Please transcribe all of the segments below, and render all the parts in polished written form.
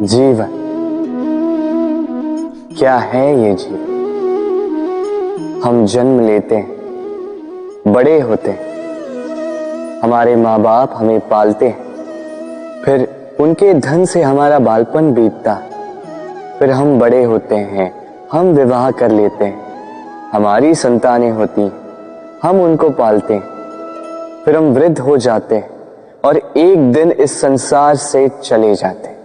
जीवन क्या है ये जीवन? हम जन्म लेते हैं, बड़े होते हैं, हमारे माँ बाप हमें पालते हैं, फिर उनके धन से हमारा बालपन बीतता, फिर हम बड़े होते हैं, हम विवाह कर लेते हैं, हमारी संतानें होती हैं, हम उनको पालते हैं, फिर हम वृद्ध हो जाते हैं और एक दिन इस संसार से चले जाते हैं।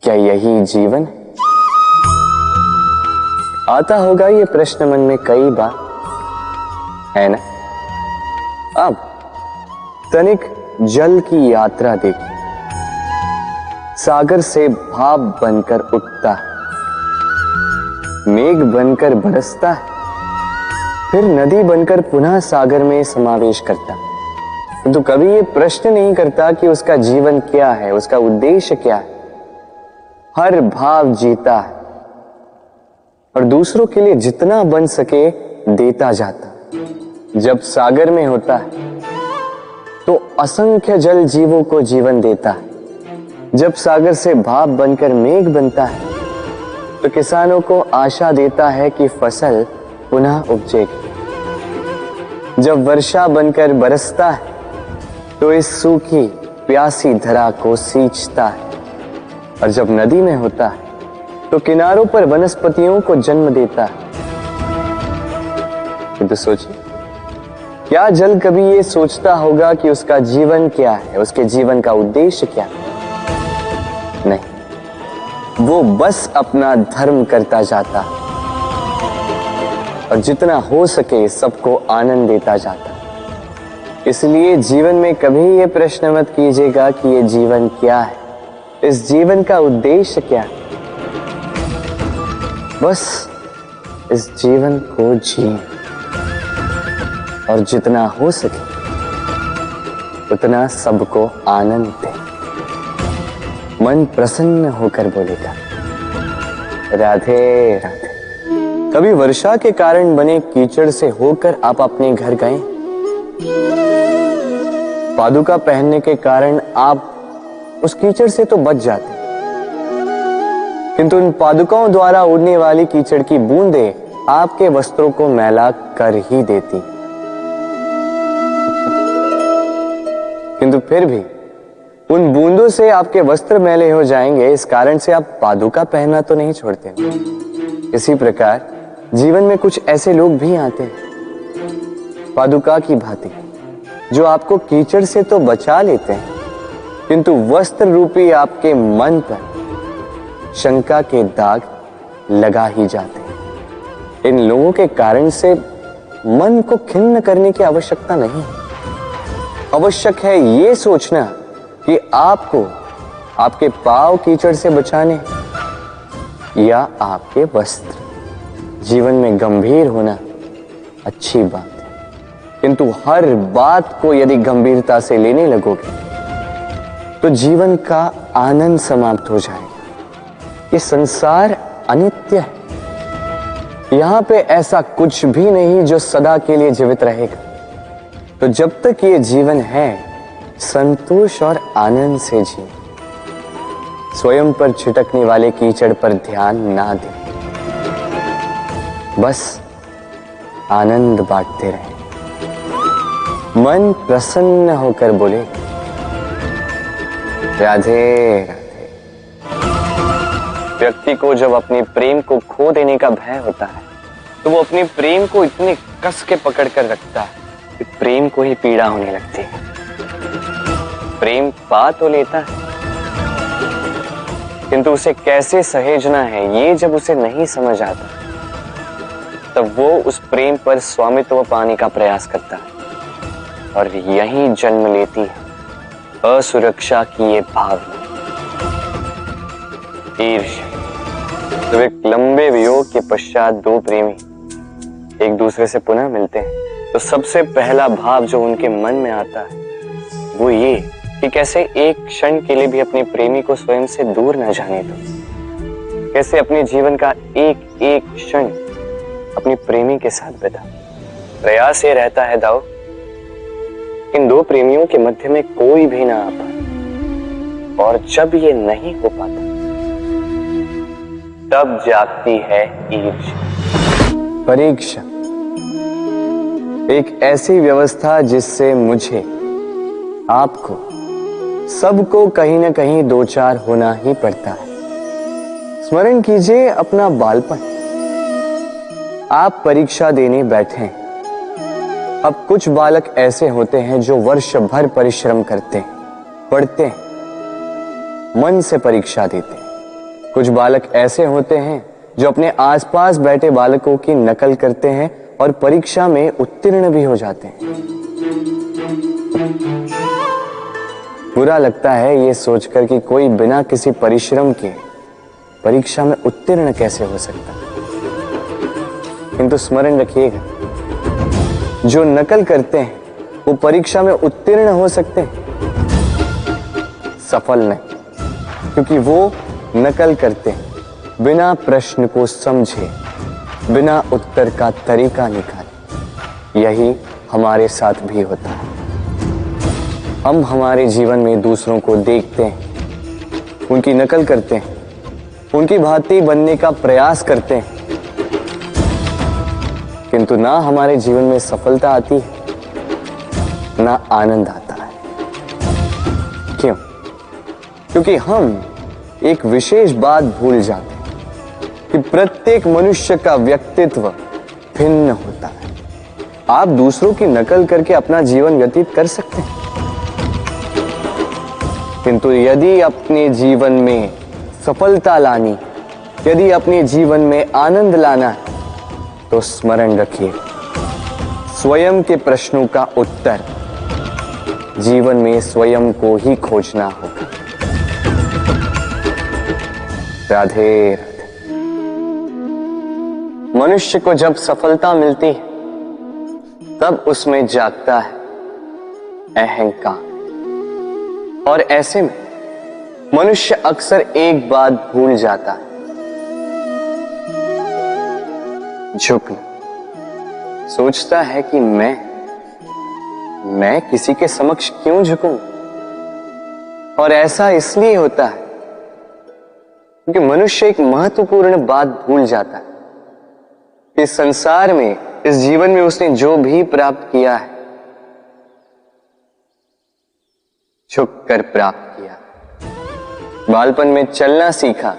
क्या यही जीवन है? आता होगा ये प्रश्न मन में कई बार, है ना? अब तनिक जल की यात्रा देखिए। सागर से भाप बनकर उठता है, मेघ बनकर बरसता है, फिर नदी बनकर पुनः सागर में समावेश करता है। तो कभी ये प्रश्न नहीं करता कि उसका जीवन क्या है, उसका उद्देश्य क्या है। हर भाव जीता है और दूसरों के लिए जितना बन सके देता जाता। जब सागर में होता है तो असंख्य जल जीवों को जीवन देता है। जब सागर से भाप बनकर मेघ बनता है तो किसानों को आशा देता है कि फसल पुनः उपजेगी। जब वर्षा बनकर बरसता है तो इस सूखी प्यासी धरा को सींचता है। और जब नदी में होता है तो किनारों पर वनस्पतियों को जन्म देता है। तो सोचिए, क्या जल कभी ये सोचता होगा कि उसका जीवन क्या है, उसके जीवन का उद्देश्य क्या है? नहीं, वो बस अपना धर्म करता जाता और जितना हो सके सबको आनंद देता जाता। इसलिए जीवन में कभी ये प्रश्न मत कीजिएगा कि ये जीवन क्या है, इस जीवन का उद्देश्य क्या है। बस इस जीवन को जिए और जितना हो सके उतना सबको आनंद दे। मन प्रसन्न होकर बोलेगा राधे राधे। कभी वर्षा के कारण बने कीचड़ से होकर आप अपने घर गए? पादुका पहनने के कारण आप उस कीचड़ से तो बच जाते, किंतु उन पादुकाओं द्वारा उड़ने वाली कीचड़ की बूंदें आपके वस्त्रों को मैला कर ही देती। किंतु फिर भी उन बूंदों से आपके वस्त्र मैले हो जाएंगे, इस कारण से आप पादुका पहनना तो नहीं छोड़ते। इसी प्रकार जीवन में कुछ ऐसे लोग भी आते हैं पादुका की भांति, जो आपको कीचड़ से तो बचा लेते हैं, किंतु वस्त्र रूपी आपके मन पर शंका के दाग लगा ही जाते हैं। इन लोगों के कारण से मन को खिन्न करने की आवश्यकता नहीं है। आवश्यक है ये सोचना कि आपको आपके पांव कीचड़ से बचाने या आपके वस्त्र। जीवन में गंभीर होना अच्छी बात है, किंतु हर बात को यदि गंभीरता से लेने लगोगे तो जीवन का आनंद समाप्त हो जाएगा। ये संसार अनित्य है, यहां पे ऐसा कुछ भी नहीं जो सदा के लिए जीवित रहेगा। तो जब तक ये जीवन है, संतोष और आनंद से जिए। स्वयं पर छिटकने वाले कीचड़ पर ध्यान ना दें, बस आनंद बांटते रहें। मन प्रसन्न होकर बोले राधे राधे। व्यक्ति को जब अपने प्रेम को खो देने का भय होता है तो वो अपने प्रेम को इतने कस के पकड़ कर रखता है कि प्रेम को ही पीड़ा होने लगती है। प्रेम पा तो लेता है, किंतु उसे कैसे सहेजना है ये जब उसे नहीं समझ आता, तब वो उस प्रेम पर स्वामित्व पाने का प्रयास करता है और यहीं जन्म लेती है असुरक्षा की ये भावना, ईर्ष्या। तो एक लंबे वियोग के पश्चात दो प्रेमी एक दूसरे से पुनः मिलते हैं तो सबसे पहला भाव जो उनके मन में आता है वो ये कि कैसे एक क्षण के लिए भी अपने प्रेमी को स्वयं से दूर न जाने दो, कैसे अपने जीवन का एक एक क्षण अपने प्रेमी के साथ बिता। प्रयास ये रहता है दाऊ, इन दो प्रेमियों के मध्य में कोई भी ना आ पाए, और जब ये नहीं हो पाता तब जागती है ईर्ष्या। परीक्षा एक ऐसी व्यवस्था जिससे मुझे, आपको, सबको कहीं ना कहीं दो चार होना ही पड़ता है। स्मरण कीजिए अपना बालपन। आप परीक्षा देने बैठे हैं। अब कुछ बालक ऐसे होते हैं जो वर्ष भर परिश्रम करते हैं, पढ़ते हैं, मन से परीक्षा देते हैं। कुछ बालक ऐसे होते हैं जो अपने आसपास बैठे बालकों की नकल करते हैं और परीक्षा में उत्तीर्ण भी हो जाते हैं। बुरा लगता है ये सोचकर कि कोई बिना किसी परिश्रम के परीक्षा में उत्तीर्ण कैसे हो सकता है। किंतु स्मरण रखिएगा, जो नकल करते हैं वो परीक्षा में उत्तीर्ण हो सकते हैं, सफल नहीं, क्योंकि वो नकल करते हैं बिना प्रश्न को समझे, बिना उत्तर का तरीका निकाले। यही हमारे साथ भी होता है। हम हमारे जीवन में दूसरों को देखते हैं, उनकी नकल करते हैं, उनकी भांति बनने का प्रयास करते हैं, किंतु ना हमारे जीवन में सफलता आती है, ना आनंद आता है। क्यों? क्योंकि हम एक विशेष बात भूल जाते हैं कि प्रत्येक मनुष्य का व्यक्तित्व भिन्न होता है। आप दूसरों की नकल करके अपना जीवन व्यतीत कर सकते हैं, किंतु यदि अपने जीवन में सफलता लानी, यदि अपने जीवन में आनंद लाना है, तो स्मरण रखिए, स्वयं के प्रश्नों का उत्तर जीवन में स्वयं को ही खोजना होगा। राधे राधे। मनुष्य को जब सफलता मिलती है तब उसमें जागता है अहंकार, और ऐसे में मनुष्य अक्सर एक बात भूल जाता है, झुकना। सोचता है कि मैं किसी के समक्ष क्यों झुकूं? और ऐसा इसलिए होता है क्योंकि मनुष्य एक महत्वपूर्ण बात भूल जाता है कि इस संसार में, इस जीवन में उसने जो भी प्राप्त किया है, झुककर प्राप्त किया। बालपन में चलना सीखा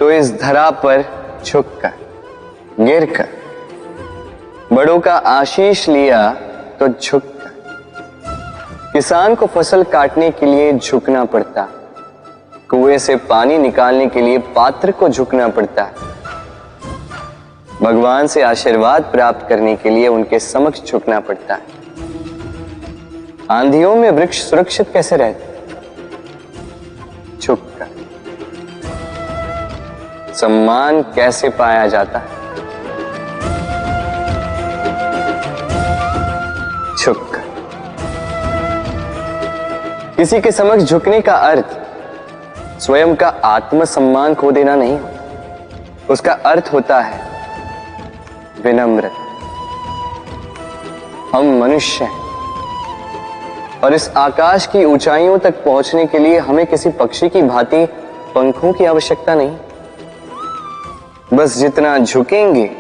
तो इस धरा पर झुककर, गिरकर। बड़ों का आशीष लिया तो झुककर। किसान को फसल काटने के लिए झुकना पड़ता, कुएं से पानी निकालने के लिए पात्र को झुकना पड़ता है। भगवान से आशीर्वाद प्राप्त करने के लिए उनके समक्ष झुकना पड़ता है। आंधियों में वृक्ष सुरक्षित कैसे रहते? झुककर। सम्मान कैसे पाया जाता है? झुककर। किसी के समक्ष झुकने का अर्थ स्वयं का आत्मसम्मान खो देना नहीं होता। उसका अर्थ होता है विनम्र। हम मनुष्य हैं और इस आकाश की ऊंचाइयों तक पहुंचने के लिए हमें किसी पक्षी की भांति पंखों की आवश्यकता नहीं। बस जितना झुकेंगे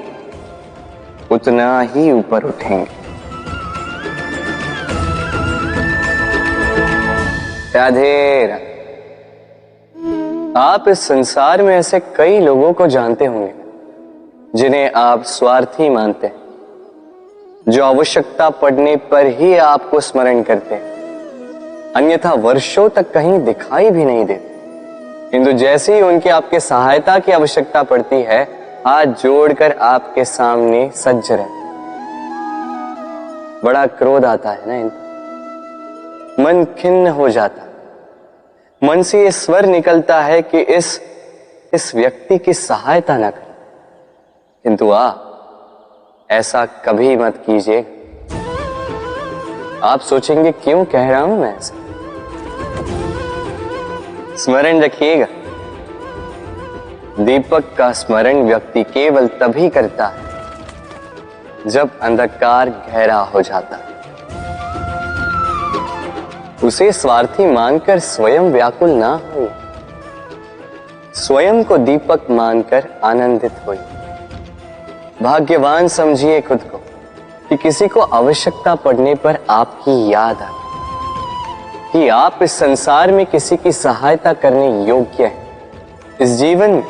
उतना ही ऊपर उठेंगे। राधे राधे। आप इस संसार में ऐसे कई लोगों को जानते होंगे जिन्हें आप स्वार्थी मानते हैं, जो आवश्यकता पड़ने पर ही आपको स्मरण करते हैं, अन्यथा वर्षों तक कहीं दिखाई भी नहीं देते। किंतु जैसे ही उनकी आपके सहायता की आवश्यकता पड़ती है, हाथ जोड़कर आपके सामने सज्ज रहते। बड़ा क्रोध आता है ना इनको, मन खिन्न हो जाता, मन से ये स्वर निकलता है कि इस व्यक्ति की सहायता न करें। किंतु ऐसा कभी मत कीजिए। आप सोचेंगे क्यों कह रहा हूं मैं ऐसा? स्मरण रखिएगा, दीपक का स्मरण व्यक्ति केवल तभी करता है जब अंधकार गहरा हो जाता है। उसे स्वार्थी मानकर स्वयं व्याकुल ना हो, स्वयं को दीपक मानकर आनंदित हो। भाग्यवान समझिए खुद को कि किसी को आवश्यकता पड़ने पर आपकी याद आए कि आप इस संसार में किसी की सहायता करने योग्य हैं। इस जीवन में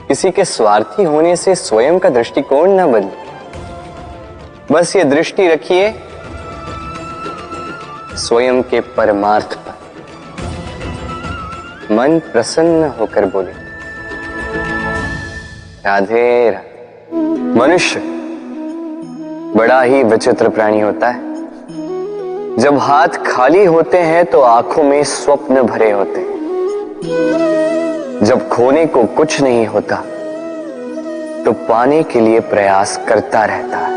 किसी के स्वार्थी होने से स्वयं का दृष्टिकोण न बदले। बस ये दृष्टि रखिए स्वयं के परमार्थ पर। मन प्रसन्न होकर बोले, राधे राधे। मनुष्य बड़ा ही विचित्र प्राणी होता है। जब हाथ खाली होते हैं तो आंखों में स्वप्न भरे होते हैं। जब खोने को कुछ नहीं होता तो पाने के लिए प्रयास करता रहता है।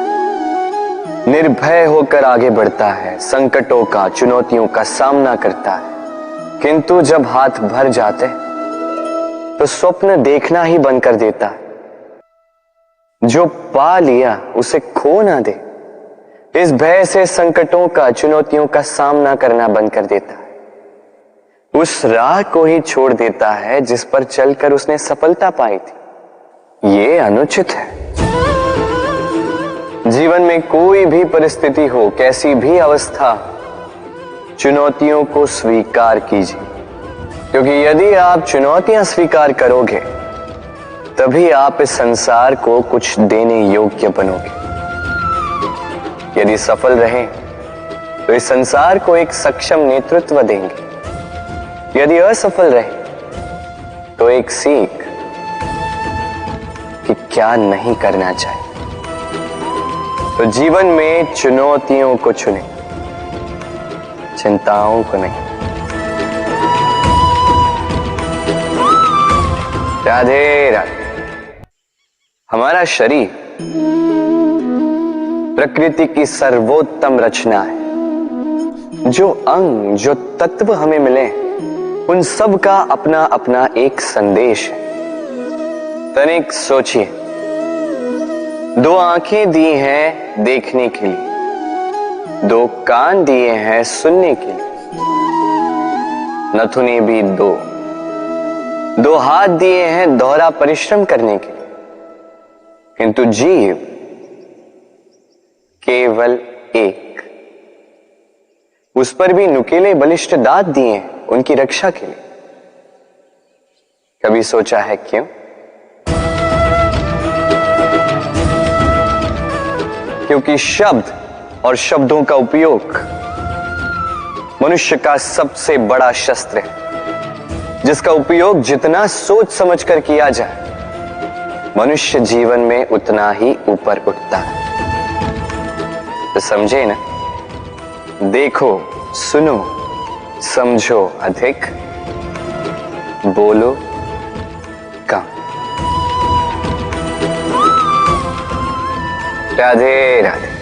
निर्भय होकर आगे बढ़ता है, संकटों का, चुनौतियों का सामना करता है। किंतु जब हाथ भर जाते तो स्वप्न देखना ही बंद कर देता है। जो पा लिया उसे खो ना दे, इस भय से संकटों का, चुनौतियों का सामना करना बंद कर देता है। उस राह को ही छोड़ देता है जिस पर चलकर उसने सफलता पाई थी। ये अनुचित है। जीवन में कोई भी परिस्थिति हो, कैसी भी अवस्था, चुनौतियों को स्वीकार कीजिए, क्योंकि यदि आप चुनौतियां स्वीकार करोगे तभी आप इस संसार को कुछ देने योग्य बनोगे। यदि सफल रहे तो इस संसार को एक सक्षम नेतृत्व देंगे। यदि असफल रहे तो एक सीख कि क्या नहीं करना चाहिए। तो जीवन में चुनौतियों को चुने, चिंताओं को नहीं। राधे राधे। हमारा शरीर प्रकृति की सर्वोत्तम रचना है। जो अंग, जो तत्व हमें मिले, उन सब का अपना अपना एक संदेश है। तनिक सोचिए, दो आंखें दी हैं देखने के लिए, दो कान दिए हैं सुनने के लिए, नथुने भी दो हाथ दिए हैं दोहरा परिश्रम करने के लिए, किंतु जीव केवल एक। उस पर भी नुकीले बलिष्ठ दांत दिए हैं उनकी रक्षा के लिए। कभी सोचा है क्यों? क्योंकि शब्द और शब्दों का उपयोग मनुष्य का सबसे बड़ा शस्त्र है, जिसका उपयोग जितना सोच समझकर किया जाए, मनुष्य जीवन में उतना ही ऊपर उठता है। तो समझे ना? देखो, सुनो, समझो अधिक, बोलो कम। राधे राधे।